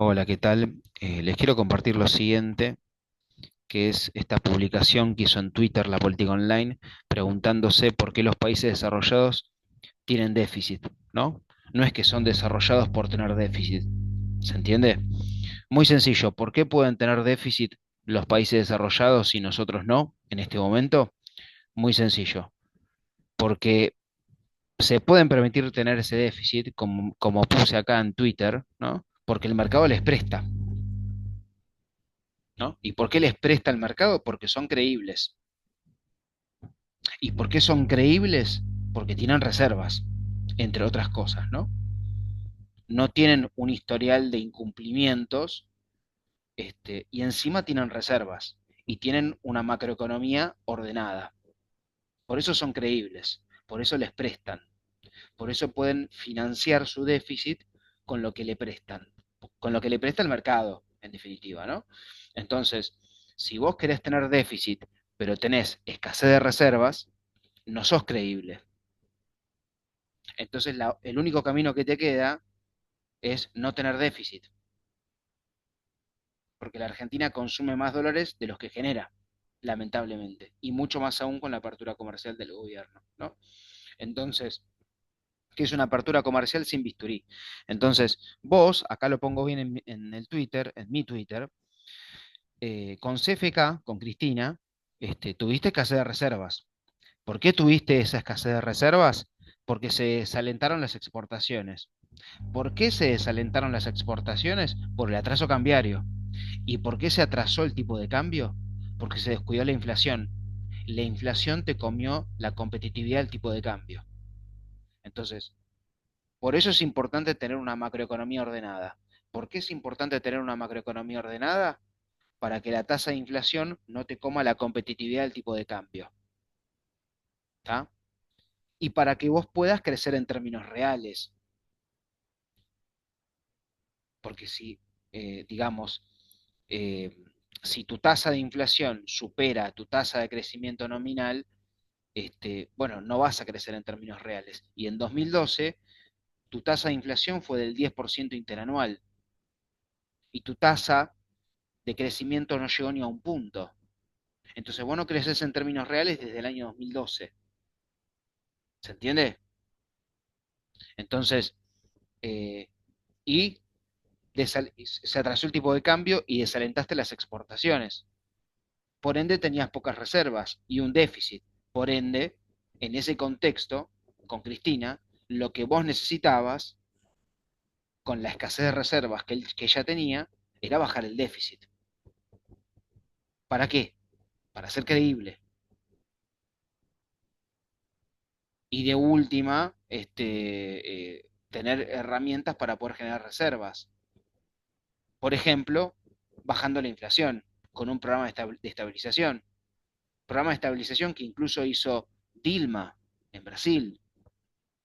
Hola, ¿qué tal? Les quiero compartir lo siguiente, que es esta publicación que hizo en Twitter la Política Online, preguntándose por qué los países desarrollados tienen déficit, ¿no? No es que son desarrollados por tener déficit, ¿se entiende? Muy sencillo, ¿por qué pueden tener déficit los países desarrollados y nosotros no en este momento? Muy sencillo, porque se pueden permitir tener ese déficit, como puse acá en Twitter, ¿no? Porque el mercado les presta. ¿No? ¿Y por qué les presta el mercado? Porque son creíbles. ¿Y por qué son creíbles? Porque tienen reservas, entre otras cosas, ¿no? No tienen un historial de incumplimientos, y encima tienen reservas y tienen una macroeconomía ordenada. Por eso son creíbles, por eso les prestan, por eso pueden financiar su déficit con lo que le prestan, con lo que le presta el mercado, en definitiva, ¿no? Entonces, si vos querés tener déficit, pero tenés escasez de reservas, no sos creíble. Entonces, el único camino que te queda es no tener déficit, porque la Argentina consume más dólares de los que genera, lamentablemente, y mucho más aún con la apertura comercial del gobierno, ¿no? Entonces, ¿qué es una apertura comercial sin bisturí? Entonces, vos, acá lo pongo bien en el Twitter, en mi Twitter, con CFK, con Cristina, tuviste escasez de reservas. ¿Por qué tuviste esa escasez de reservas? Porque se desalentaron las exportaciones. ¿Por qué se desalentaron las exportaciones? Por el atraso cambiario. ¿Y por qué se atrasó el tipo de cambio? Porque se descuidó la inflación. La inflación te comió la competitividad del tipo de cambio. Entonces, por eso es importante tener una macroeconomía ordenada. ¿Por qué es importante tener una macroeconomía ordenada? Para que la tasa de inflación no te coma la competitividad del tipo de cambio. ¿Tá? Y para que vos puedas crecer en términos reales. Porque si, digamos, eh, si tu tasa de inflación supera tu tasa de crecimiento nominal, bueno, no vas a crecer en términos reales. Y en 2012, tu tasa de inflación fue del 10% interanual y tu tasa de crecimiento no llegó ni a un punto. Entonces, vos no creces en términos reales desde el año 2012. ¿Se entiende? Entonces, eh, y se atrasó el tipo de cambio y desalentaste las exportaciones. Por ende, tenías pocas reservas y un déficit. Por ende, en ese contexto, con Cristina, lo que vos necesitabas, con la escasez de reservas que ella tenía, era bajar el déficit. ¿Para qué? Para ser creíble. Y de última, tener herramientas para poder generar reservas. Por ejemplo, bajando la inflación con un programa de estabilización. Programa de estabilización que incluso hizo Dilma en Brasil,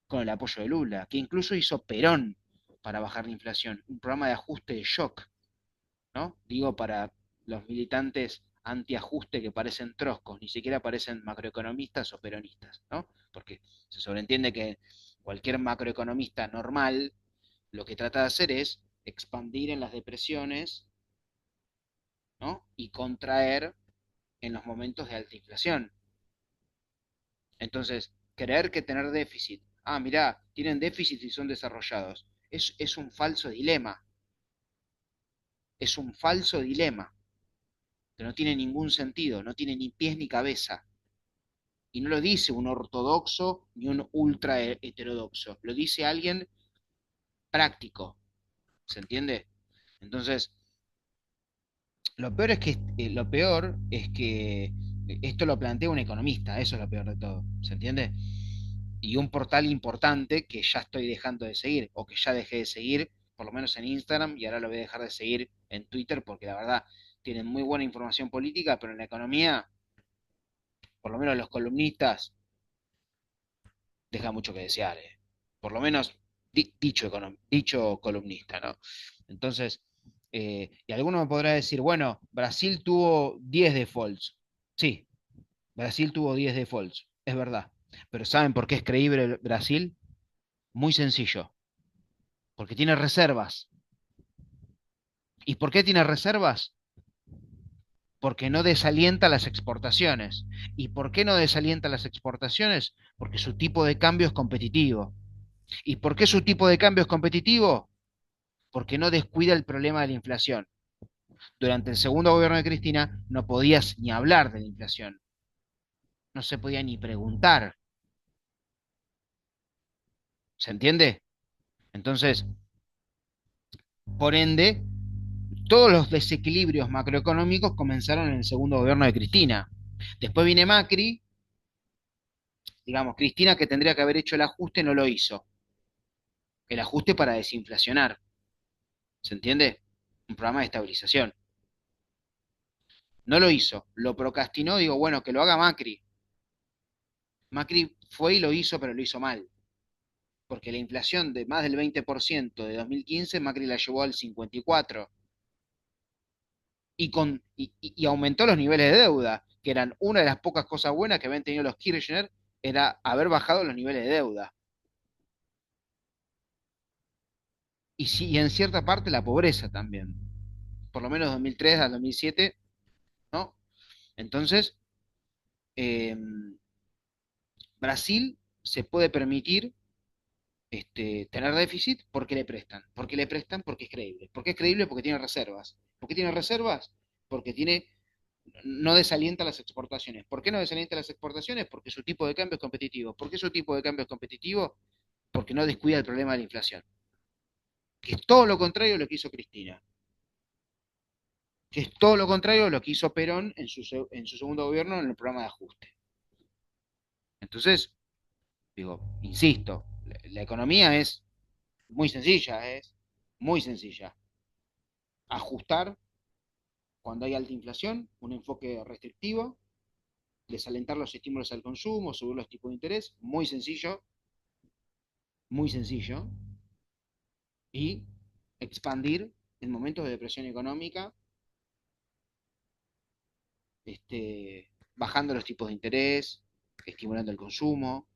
con el apoyo de Lula, que incluso hizo Perón para bajar la inflación, un programa de ajuste de shock, ¿no? Digo, para los militantes antiajuste que parecen troscos, ni siquiera parecen macroeconomistas o peronistas, ¿no? Porque se sobreentiende que cualquier macroeconomista normal lo que trata de hacer es expandir en las depresiones, ¿no? Y contraer en los momentos de alta inflación. Entonces, creer que tener déficit, mirá, tienen déficit y son desarrollados, es un falso dilema, es un falso dilema, que no tiene ningún sentido, no tiene ni pies ni cabeza. Y no lo dice un ortodoxo ni un ultra heterodoxo, lo dice alguien práctico, ¿se entiende? Entonces, lo peor es que esto lo plantea un economista, eso es lo peor de todo, ¿se entiende? Y un portal importante que ya estoy dejando de seguir, o que ya dejé de seguir, por lo menos en Instagram, y ahora lo voy a dejar de seguir en Twitter, porque la verdad tienen muy buena información política, pero en la economía, por lo menos los columnistas, deja mucho que desear, eh. Por lo menos dicho columnista, ¿no? Entonces, y alguno me podrá decir, bueno, Brasil tuvo 10 defaults. Sí, Brasil tuvo 10 defaults, es verdad. Pero ¿saben por qué es creíble Brasil? Muy sencillo, porque tiene reservas. ¿Y por qué tiene reservas? Porque no desalienta las exportaciones. ¿Y por qué no desalienta las exportaciones? Porque su tipo de cambio es competitivo. ¿Y por qué su tipo de cambio es competitivo? Porque no descuida el problema de la inflación. Durante el segundo gobierno de Cristina no podías ni hablar de la inflación, no se podía ni preguntar, ¿se entiende? Entonces, por ende, todos los desequilibrios macroeconómicos comenzaron en el segundo gobierno de Cristina. Después viene Macri, digamos, Cristina que tendría que haber hecho el ajuste no lo hizo, el ajuste para desinflacionar, ¿se entiende? Un programa de estabilización. No lo hizo, lo procrastinó, digo, bueno, que lo haga Macri. Macri fue y lo hizo, pero lo hizo mal, porque la inflación de más del 20% de 2015, Macri la llevó al 54%, y aumentó los niveles de deuda, que eran una de las pocas cosas buenas que habían tenido los Kirchner, era haber bajado los niveles de deuda. Y, sí, y en cierta parte la pobreza también, por lo menos 2003 al 2007, ¿no? Entonces, eh, Brasil se puede permitir tener déficit porque le prestan. ¿Por qué le prestan? Porque es creíble. ¿Por qué es creíble? Porque tiene reservas. ¿Por qué tiene reservas? Porque no desalienta las exportaciones. ¿Por qué no desalienta las exportaciones? Porque su tipo de cambio es competitivo. ¿Por qué su tipo de cambio es competitivo? Porque no descuida el problema de la inflación. Que es todo lo contrario de lo que hizo Cristina. Que es todo lo contrario de lo que hizo Perón en su segundo gobierno en el programa de ajuste. Entonces, digo, insisto, la economía es muy sencilla, es muy sencilla. Ajustar cuando hay alta inflación, un enfoque restrictivo, desalentar los estímulos al consumo, subir los tipos de interés, muy sencillo, y expandir en momentos de depresión económica, bajando los tipos de interés, estimulando el consumo,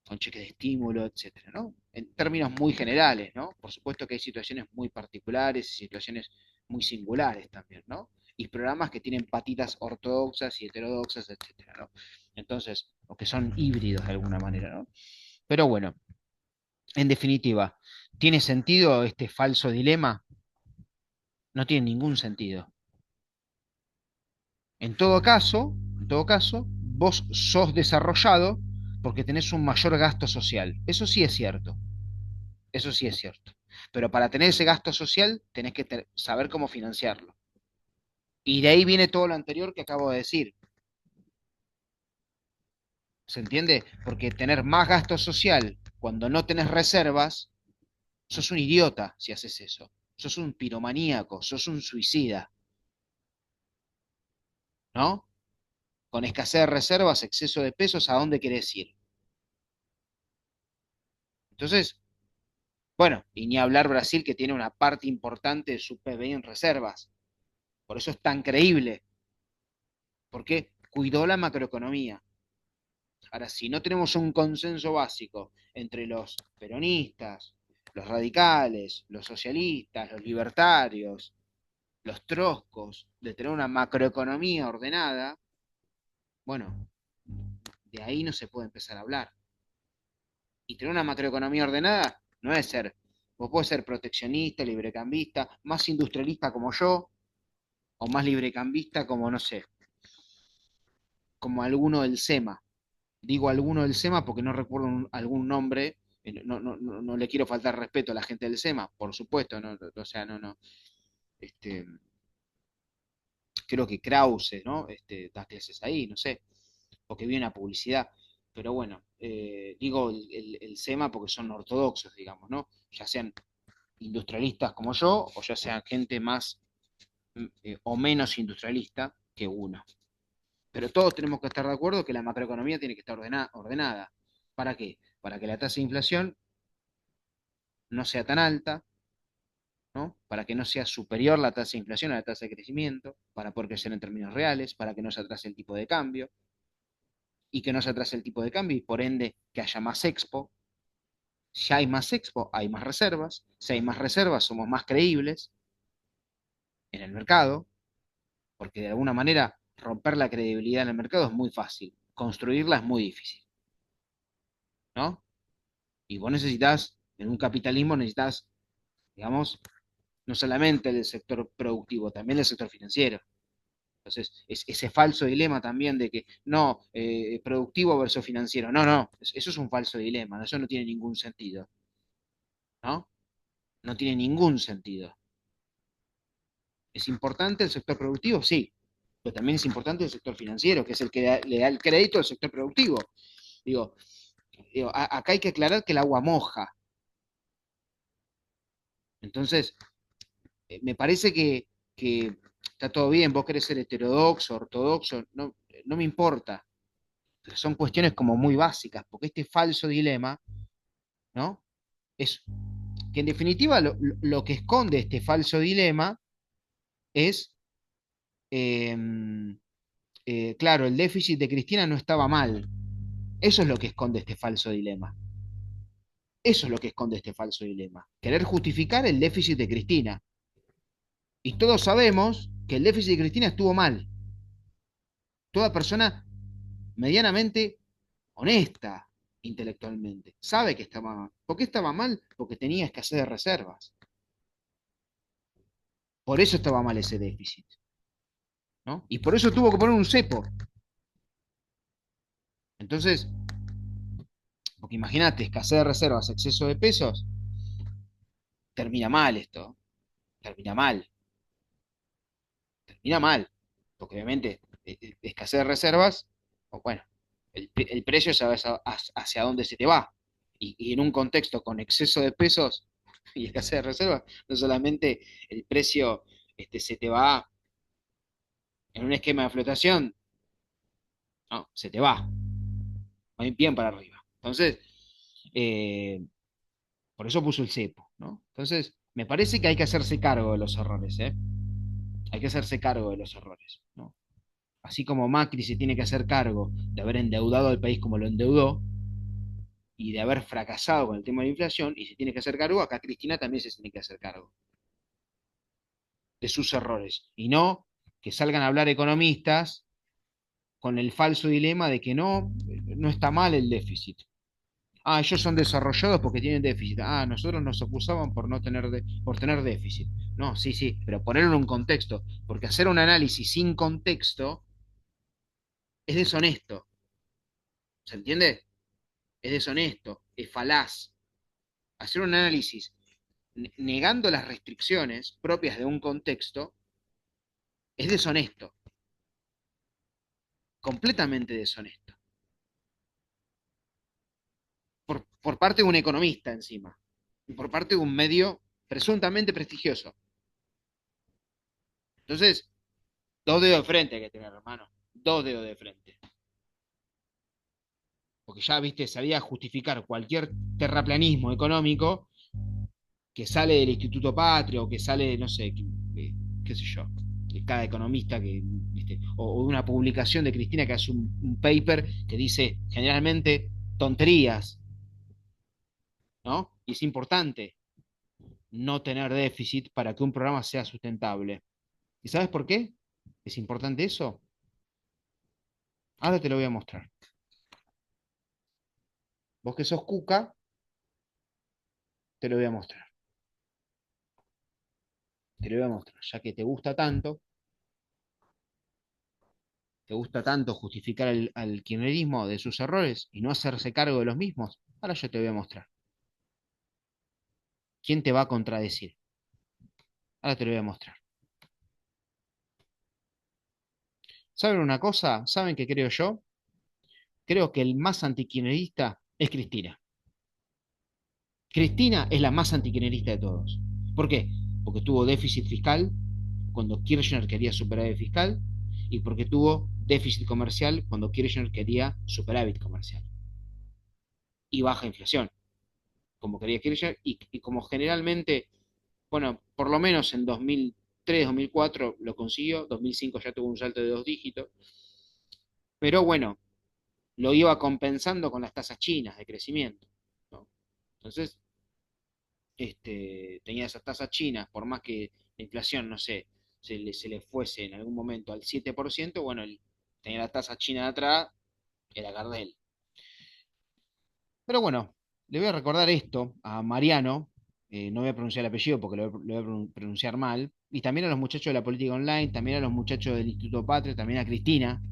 con cheques de estímulo, etcétera, ¿no? En términos muy generales, ¿no? Por supuesto que hay situaciones muy particulares y situaciones muy singulares también, ¿no? Y programas que tienen patitas ortodoxas y heterodoxas, etcétera, ¿no? Entonces, o que son híbridos de alguna manera, ¿no? Pero bueno, en definitiva, ¿tiene sentido este falso dilema? No tiene ningún sentido. En todo caso, vos sos desarrollado porque tenés un mayor gasto social. Eso sí es cierto. Eso sí es cierto. Pero para tener ese gasto social, tenés que saber cómo financiarlo. Y de ahí viene todo lo anterior que acabo de decir. ¿Se entiende? Porque tener más gasto social cuando no tenés reservas, sos un idiota si haces eso. Sos un piromaníaco, sos un suicida, ¿no? Con escasez de reservas, exceso de pesos, ¿a dónde querés ir? Entonces, bueno, y ni hablar Brasil que tiene una parte importante de su PBI en reservas. Por eso es tan creíble, porque cuidó la macroeconomía. Ahora, si no tenemos un consenso básico entre los peronistas, los radicales, los socialistas, los libertarios, los troscos, de tener una macroeconomía ordenada, bueno, de ahí no se puede empezar a hablar. Y tener una macroeconomía ordenada no es ser, vos podés ser proteccionista, librecambista, más industrialista como yo, o más librecambista como, no sé, como alguno del SEMA. Digo alguno del SEMA porque no recuerdo algún nombre, no le quiero faltar respeto a la gente del SEMA, por supuesto, o sea, este, creo que Krause, ¿no? Da clases ahí, no sé, porque vi una publicidad, pero bueno, digo el SEMA porque son ortodoxos, digamos, ¿no? Ya sean industrialistas como yo, o ya sean gente más o menos industrialista que uno. Pero todos tenemos que estar de acuerdo que la macroeconomía tiene que estar ordenada. ¿Para qué? Para que la tasa de inflación no sea tan alta, ¿no? Para que no sea superior la tasa de inflación a la tasa de crecimiento, para poder crecer en términos reales, para que no se atrase el tipo de cambio, y que no se atrase el tipo de cambio, y por ende que haya más expo. Si hay más expo, hay más reservas. Si hay más reservas, somos más creíbles. en el mercado, porque de alguna manera romper la credibilidad en el mercado es muy fácil, construirla es muy difícil, ¿no? Y vos necesitas, en un capitalismo necesitas, digamos, no solamente del sector productivo, también del sector financiero. Entonces, es ese falso dilema también de que no, productivo versus financiero. No, no, eso es un falso dilema, ¿no? Eso no tiene ningún sentido, ¿no? No tiene ningún sentido. ¿Es importante el sector productivo? Sí, pero también es importante el sector financiero, que es el que le da el crédito al sector productivo. Digo, acá hay que aclarar que el agua moja. Entonces, me parece que está todo bien, vos querés ser heterodoxo, ortodoxo, no, no me importa. Pero son cuestiones como muy básicas, porque este falso dilema, ¿no? Es que en definitiva lo que esconde este falso dilema es, eh, claro, el déficit de Cristina no estaba mal. Eso es lo que esconde este falso dilema. Eso es lo que esconde este falso dilema. Querer justificar el déficit de Cristina. Y todos sabemos que el déficit de Cristina estuvo mal. Toda persona medianamente honesta intelectualmente sabe que estaba mal. ¿Por qué estaba mal? Porque tenía escasez de reservas. Por eso estaba mal ese déficit, ¿no? Y por eso tuvo que poner un cepo. Entonces, porque imagínate, escasez de reservas, exceso de pesos, termina mal esto, termina mal, termina mal, porque obviamente escasez de reservas, o bueno, el precio sabes hacia dónde se te va. Y en un contexto con exceso de pesos y escasez de reservas, no solamente el precio se te va en un esquema de flotación, no, se te va, bien para arriba. Entonces, eh, por eso puso el cepo, ¿no? Entonces, me parece que hay que hacerse cargo de los errores, ¿eh? Hay que hacerse cargo de los errores, ¿no? Así como Macri se tiene que hacer cargo de haber endeudado al país como lo endeudó y de haber fracasado con el tema de la inflación, y se tiene que hacer cargo, acá Cristina también se tiene que hacer cargo de sus errores. Y no que salgan a hablar economistas con el falso dilema de que no, no está mal el déficit. Ah, ellos son desarrollados porque tienen déficit. Ah, nosotros nos acusaban por no tener por tener déficit. No, sí, sí, pero ponerlo en un contexto, porque hacer un análisis sin contexto es deshonesto. ¿Se entiende? Es deshonesto, es falaz. Hacer un análisis negando las restricciones propias de un contexto es deshonesto, completamente deshonesto, por parte de un economista encima, y por parte de un medio presuntamente prestigioso. Entonces, dos dedos de frente hay que tener, hermano, dos dedos de frente. Porque ya, viste, sabía justificar cualquier terraplanismo económico que sale del Instituto Patrio, o que sale, no sé, qué sé yo, de cada economista que, ¿viste? O de una publicación de Cristina que hace un paper que dice generalmente tonterías, ¿no? Y es importante no tener déficit para que un programa sea sustentable. ¿Y sabes por qué es importante eso? Ahora te lo voy a mostrar. Vos que sos cuca, te lo voy a mostrar. Te lo voy a mostrar, ya que te gusta tanto justificar al kirchnerismo de sus errores y no hacerse cargo de los mismos, ahora yo te voy a mostrar. ¿Quién te va a contradecir? Ahora te lo voy a mostrar. ¿Saben una cosa? ¿Saben qué creo yo? Creo que el más antikirchnerista es Cristina. Cristina es la más antikirchnerista de todos. ¿Por qué? Porque tuvo déficit fiscal cuando Kirchner quería superávit fiscal y porque tuvo déficit comercial cuando Kirchner quería superávit comercial. Y baja inflación, como quería Kirchner, y como generalmente, bueno, por lo menos en 2003, 2004 lo consiguió, 2005 ya tuvo un salto de dos dígitos, pero bueno, lo iba compensando con las tasas chinas de crecimiento, ¿no? Entonces, tenía esas tasas chinas, por más que la inflación, no sé, se le fuese en algún momento al 7%, bueno, tenía la tasa china de atrás, era Gardel. Pero bueno, le voy a recordar esto a Mariano, no voy a pronunciar el apellido porque lo voy a pronunciar mal, y también a los muchachos de la política online, también a los muchachos del Instituto Patria, también a Cristina.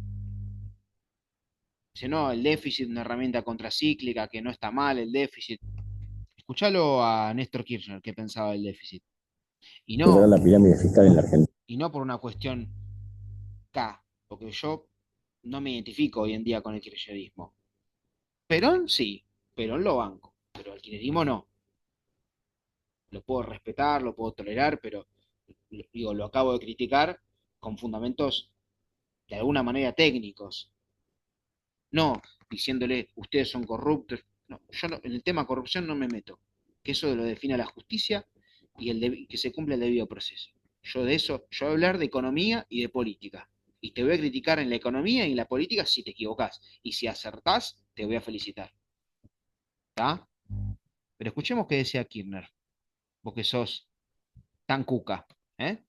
Dice, no, el déficit es una herramienta contracíclica, que no está mal el déficit. Escuchalo a Néstor Kirchner, que pensaba del déficit. Y Superar no, la pirámide fiscal en la Argentina. y no por una cuestión K, porque yo no me identifico hoy en día con el kirchnerismo. Perón sí, Perón lo banco, pero el kirchnerismo no. Lo puedo respetar, lo puedo tolerar, pero digo, lo acabo de criticar con fundamentos de alguna manera técnicos, no diciéndole ustedes son corruptos. No, yo en el tema corrupción no me meto, que eso lo define la justicia y que se cumpla el debido proceso. Yo de eso, yo voy a hablar de economía y de política. Y te voy a criticar en la economía y en la política si te equivocás. Y si acertás, te voy a felicitar. ¿Está? Pero escuchemos qué decía Kirchner, vos que sos tan cuca. ¿Eh?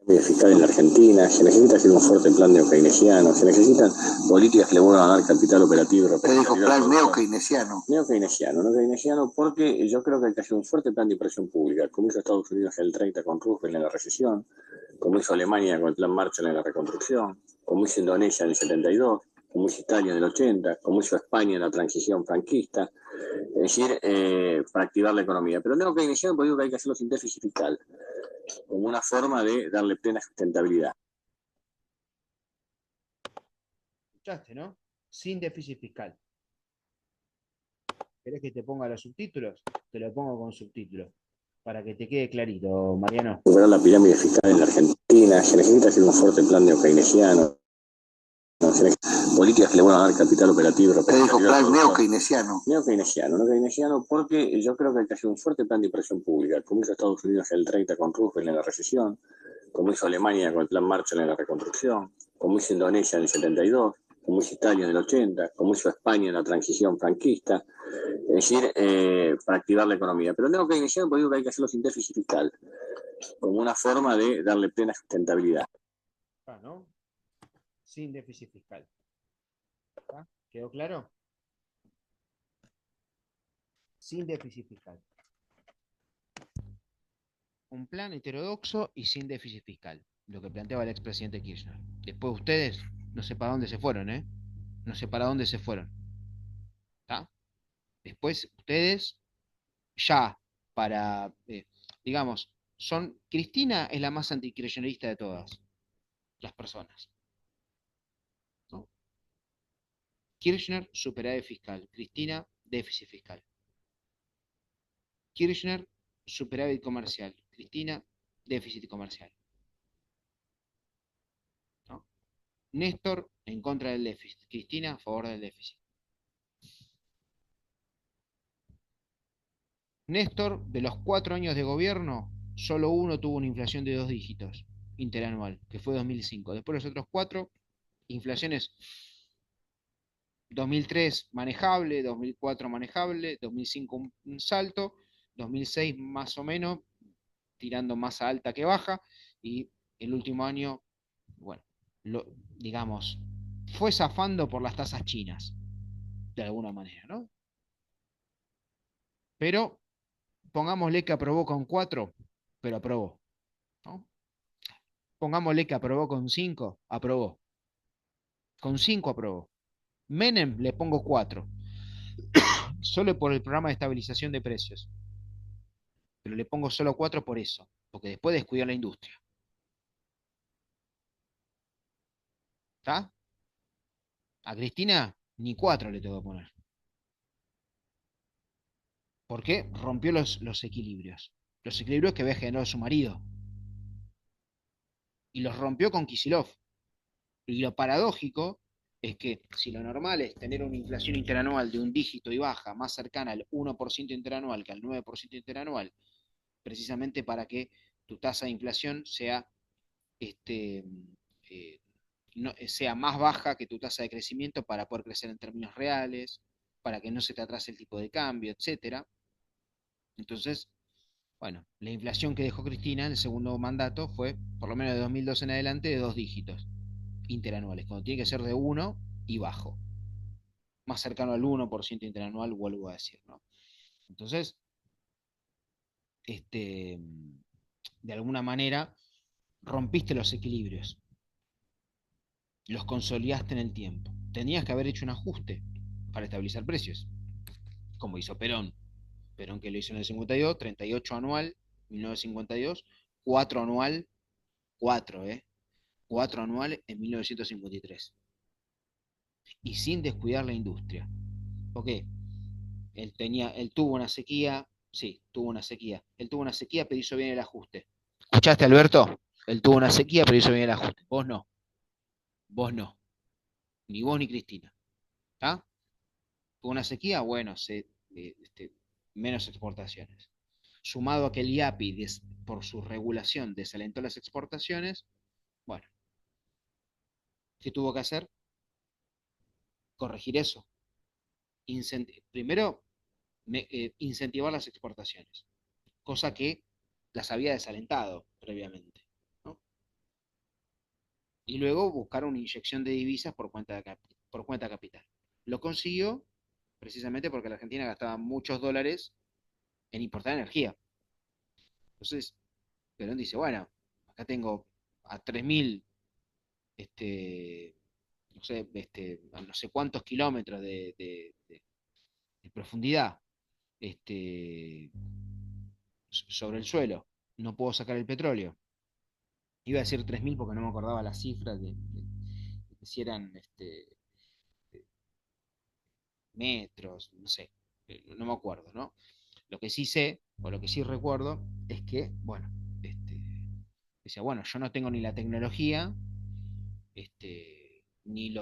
Fiscal en la Argentina, se necesita hacer un fuerte plan neokeynesiano, se necesitan políticas que le vuelvan a dar capital operativo. ¿Qué dijo? Plan neokeynesiano. Neokeynesiano, no keynesiano, porque yo creo que hay que hacer un fuerte plan de inversión pública, como hizo Estados Unidos en el 30 con Roosevelt en la recesión, como hizo Alemania con el plan Marshall en la reconstrucción, como hizo Indonesia en el 72, como hizo Italia en el 80, como hizo España en la transición franquista, es decir, para activar la economía. Pero neokeynesiano, porque digo que hay que hacerlo sin déficit fiscal, como una forma de darle plena sustentabilidad. ¿Escuchaste, no? Sin déficit fiscal. ¿Querés que te ponga los subtítulos? Te lo pongo con subtítulos. Para que te quede clarito, Mariano. Superar la pirámide fiscal en la Argentina, se necesita hacer un fuerte plan neokeynesiano, políticas que le van a dar capital operativo. ¿Qué dijo? Plan neokeynesiano. Neokeynesiano, no keynesiano, porque yo creo que hay que hacer un fuerte plan de inversión pública, como hizo Estados Unidos en el 30 con Roosevelt en la recesión, como hizo Alemania con el plan Marshall en la reconstrucción, como hizo Indonesia en el 72, como hizo Italia en el 80, como hizo España en la transición franquista, es decir, para activar la economía. Pero no keynesiano, porque digo que hay que hacerlo sin déficit fiscal, como una forma de darle plena sustentabilidad. Ah, ¿no? Sin déficit fiscal. ¿Está? ¿Quedó claro? Sin déficit fiscal. Un plan heterodoxo y sin déficit fiscal. Lo que planteaba el expresidente Kirchner. Después ustedes, no sé para dónde se fueron, ¿eh? No sé para dónde se fueron. ¿Está? Después ustedes, ya para, digamos, Cristina es la más antikirchnerista de todas las personas, ¿no? Kirchner, superávit fiscal. Cristina, déficit fiscal. Kirchner, superávit comercial. Cristina, déficit comercial, ¿no? Néstor, en contra del déficit. Cristina, a favor del déficit. Néstor, de los 4 años de gobierno, solo uno tuvo una inflación de 2 dígitos interanual, que fue 2005. Después los otros 4, inflaciones 2003 manejable, 2004 manejable, 2005 un salto, 2006 más o menos, tirando más a alta que baja, y el último año, bueno, digamos, fue zafando por las tasas chinas, de alguna manera, ¿no? Pero pongámosle que aprobó con 4, pero aprobó, ¿no? Pongámosle que aprobó con 5, aprobó. Con 5 aprobó. Menem le pongo 4, solo por el programa de estabilización de precios. Pero le pongo solo 4 por eso, porque después descuidó la industria. ¿Está? A Cristina ni 4 le tengo que poner. ¿Por qué? Rompió los equilibrios. Los equilibrios que había generado su marido. Y los rompió con Kisilov. Y lo paradójico es que si lo normal es tener una inflación interanual de un dígito y baja más cercana al 1% interanual que al 9% interanual, precisamente para que tu tasa de inflación sea, este, eh, no, sea más baja que tu tasa de crecimiento para poder crecer en términos reales, para que no se te atrase el tipo de cambio, etcétera. Entonces, Bueno, la inflación que dejó Cristina en el segundo mandato fue, por lo menos de 2012 en adelante, de 2 dígitos interanuales, cuando tiene que ser de uno y bajo, más cercano al 1% interanual, vuelvo a decir, ¿no? Entonces, este, de alguna manera, rompiste los equilibrios, los consolidaste en el tiempo. Tenías que haber hecho un ajuste para estabilizar precios, como hizo Perón. Perón que lo hizo en el 52, 38 anual, 1952, 4 anual, 4, 4 anual en 1953. Y sin descuidar la industria. ¿Por qué? Él tuvo una sequía, sí, tuvo una sequía. Él tuvo una sequía, pero hizo bien el ajuste. ¿Escuchaste, Alberto? Él tuvo una sequía, pero hizo bien el ajuste. Vos no, vos no. Ni vos ni Cristina. ¿Está? Tuvo una sequía, bueno, menos exportaciones. Sumado a que el IAPI, por su regulación, desalentó las exportaciones, bueno, ¿qué tuvo que hacer? Corregir eso. Primero, incentivar las exportaciones, cosa que las había desalentado previamente, ¿no? Y luego buscar una inyección de divisas por cuenta capital. Lo consiguió precisamente porque la Argentina gastaba muchos dólares en importar energía. Entonces, Perón dice, bueno, acá tengo a 3.000, no sé, a no sé cuántos kilómetros de profundidad, este, sobre el suelo. No puedo sacar el petróleo. Iba a decir 3.000 porque no me acordaba las cifras de si eran metros, no sé, no me acuerdo, ¿no? Lo que sí sé, o lo que sí recuerdo, es que, bueno, decía, bueno, yo no tengo ni la tecnología, ni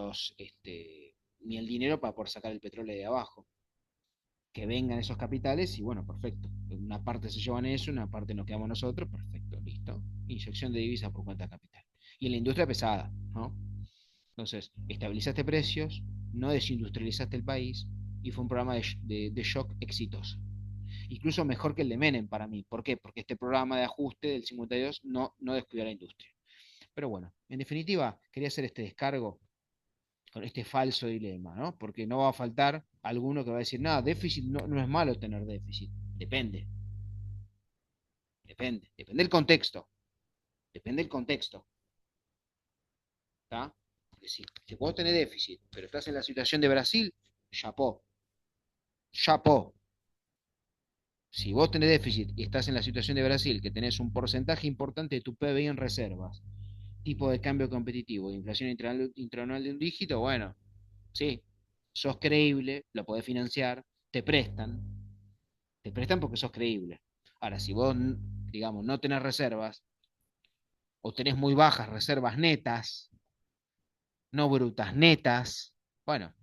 ni el dinero para poder sacar el petróleo de abajo. Que vengan esos capitales y bueno, perfecto. Una parte se llevan eso, una parte nos quedamos nosotros, perfecto, listo. Inyección de divisas por cuenta capital. Y en la industria pesada, ¿no? Entonces, estabilizaste precios, no desindustrializaste el país y fue un programa de shock exitoso. Incluso mejor que el de Menem para mí. ¿Por qué? Porque este programa de ajuste del 52 no descuidó la industria. Pero bueno, en definitiva, quería hacer este descargo con este falso dilema, ¿no? Porque no va a faltar alguno que va a decir, nada, déficit no es malo tener déficit. Depende, depende del contexto, depende del contexto, ¿está? Porque si vos tenés déficit, pero estás en la situación de Brasil, chapó, chapó. Si vos tenés déficit y estás en la situación de Brasil, que tenés un porcentaje importante de tu PBI en reservas, tipo de cambio competitivo, inflación intranual de un dígito, bueno, sí, sos creíble, lo podés financiar, te prestan, te prestan porque sos creíble. Ahora, si vos, digamos, no tenés reservas o tenés muy bajas reservas netas, no brutas, netas, bueno,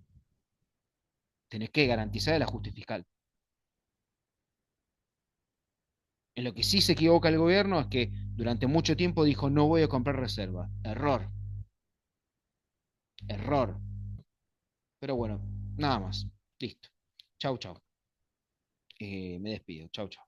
tenés que garantizar el ajuste fiscal. En lo que sí se equivoca el gobierno es que durante mucho tiempo dijo no voy a comprar reservas. Error, error. Pero bueno, nada más. Listo. Chau, chau. Me despido. Chau, chau.